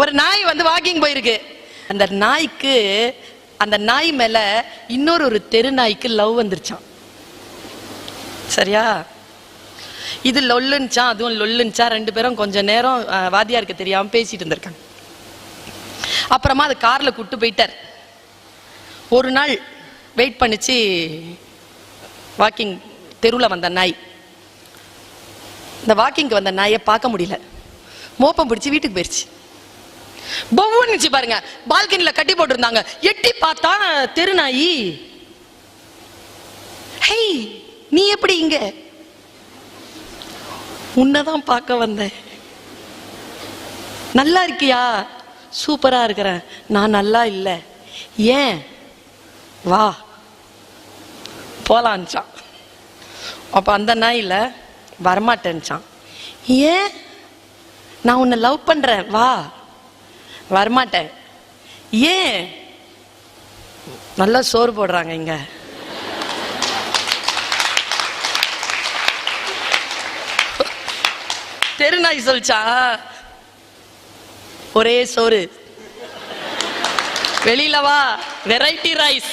ஒரு நாய் வந்து வாக்கிங் போயிருக்கு. அந்த நாய்க்கு அந்த நாய் மேல இன்னொரு தெரு நாய்க்கு லவ் வந்துருச்சான். சரியா? இது லொல்லுன்னுச்சான், அதுவும் லொல்லுன்னுச்சா. ரெண்டு பேரும் கொஞ்ச நேரம் வாத்தியாருக்கு தெரியாம பேசிட்டு இருந்திருக்காங்க. அப்புறமா அது கார்ல கூட்டு போயிட்டார். ஒரு நாள் வெயிட் பண்ணிச்சு. வாக்கிங் தெருவில் வந்த நாய், இந்த வாக்கிங்க்கு வந்த நாயை பார்க்க முடியல. மோப்பம் பிடிச்சி வீட்டுக்கு போயிடுச்சு. பொவ்வுன்னுச்சு பாருங்க. பால்கனில கட்டி போட்டு இருந்தாங்க. எட்டி பார்த்தா தெரு நாயி. ஹே, நீ எப்படி இங்க? உன்னதான் பார்க்க வந்தேன். நல்லா இருக்கியா? சூப்பரா இருக்கிறேன். நான் நல்லா இல்லை. ஏன்? வா போலான்ச்சான். அப்ப அந்த நாயில வரமாட்டேன்ச்சான். ஏன்? நான் உன்னை லவ் பண்றேன், வா. வரமாட்டேன். ஏன்? நல்லா சோறு போடுறாங்க இங்க. தெருநாய் சொல்லிச்சா, ஒரே சோறு, வெளியில வா, வெரைட்டி ரைஸ்,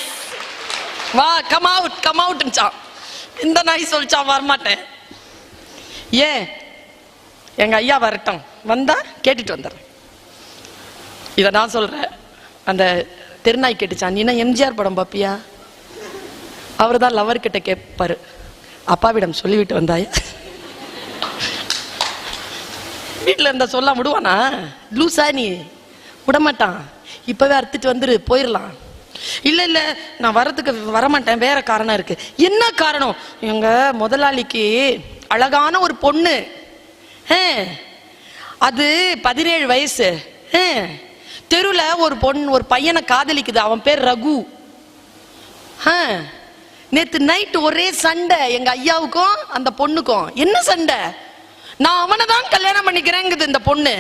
வா, கம் அவுட், கம் அவுட்னுச்சான். இந்த நாய் சொல்லிச்சான், வரமாட்டேன். ஏன்? எங்க ஐயா வரட்டும், வந்தா கேட்டுட்டு வந்துடுறேன். இதை நான் சொல்றேன். அந்த தெருநாய் கேட்டுச்சான், நீனா எம்ஜிஆர் படம் பாப்பியா? அவர் தான் லவர் கிட்ட கேட்பாரு, அப்பாவிடம் சொல்லிவிட்டு வந்தாயா? வீட்டில் இருந்தா சொல்ல விடுவானா? லூசா நீ? விடமாட்டான். இப்பவே அறுத்துட்டு வந்துரு, போயிடலாம். இல்ல இல்ல, நான் வரதுக்கு வரமாட்டேன், வேற காரணம் இருக்கு. என்ன காரணம்? எங்க முதலாளிக்கு அழகான ஒரு பொண்ணு, அது 17 வயசு, தெருல ஒரு பொண்ணு ஒரு பையனை காதலிக்குது. அவன் பேர் ரகு. நேத்து நைட் ஒரே சண்டை எங்க ஐயாவுக்கும் அந்த பொண்ணுக்கும். என்ன சண்டை? நான் அவனை தான் கல்யாணம் பண்ணிக்கிறேங்குது இந்த பொண்ணு.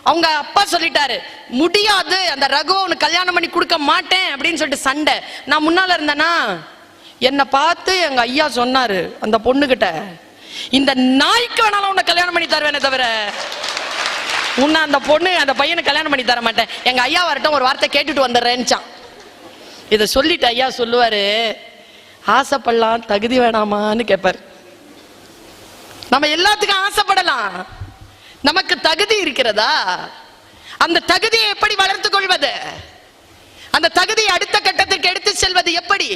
அவங்க அப்பா சொல்லிட்டாரு, முடியாது, அந்த ரகு அவனுக்கு கல்யாணம் பண்ணி கொடுக்க மாட்டேன் அப்படின்னு சொல்லிட்டு சண்டை. நான் முன்னால இருந்தேனா, என்னை பார்த்து எங்க ஐயா சொன்னாரு அந்த பொண்ணுகிட்ட, இந்த நாய்க்கு வேணாலும் உன்னை கல்யாணம் பண்ணி தருவேனே தவிர உன்னை அந்த பொண்ணு அந்த பையனை கல்யாணம் பண்ணி தர மாட்டேன். எங்க ஐயா வரட்டும், ஒரு வார்த்தை கேட்டுட்டு வந்துடுறேன்னுச்சான். இதை சொல்லிட்டு ஐயா சொல்லுவாரு, ஆசைப்படலாம், தகுதி வேணாமான்னு கேட்பாரு. நம்ம எல்லாத்துக்கும் ஆசைப்படலாம், நமக்கு தகுதி இருக்கிறதா? அந்த தகுதியை எப்படி வளர்த்துக் கொள்வது? அந்த தகுதியை அடுத்த கட்டத்துக்கு எடுத்து செல்வது எப்படி?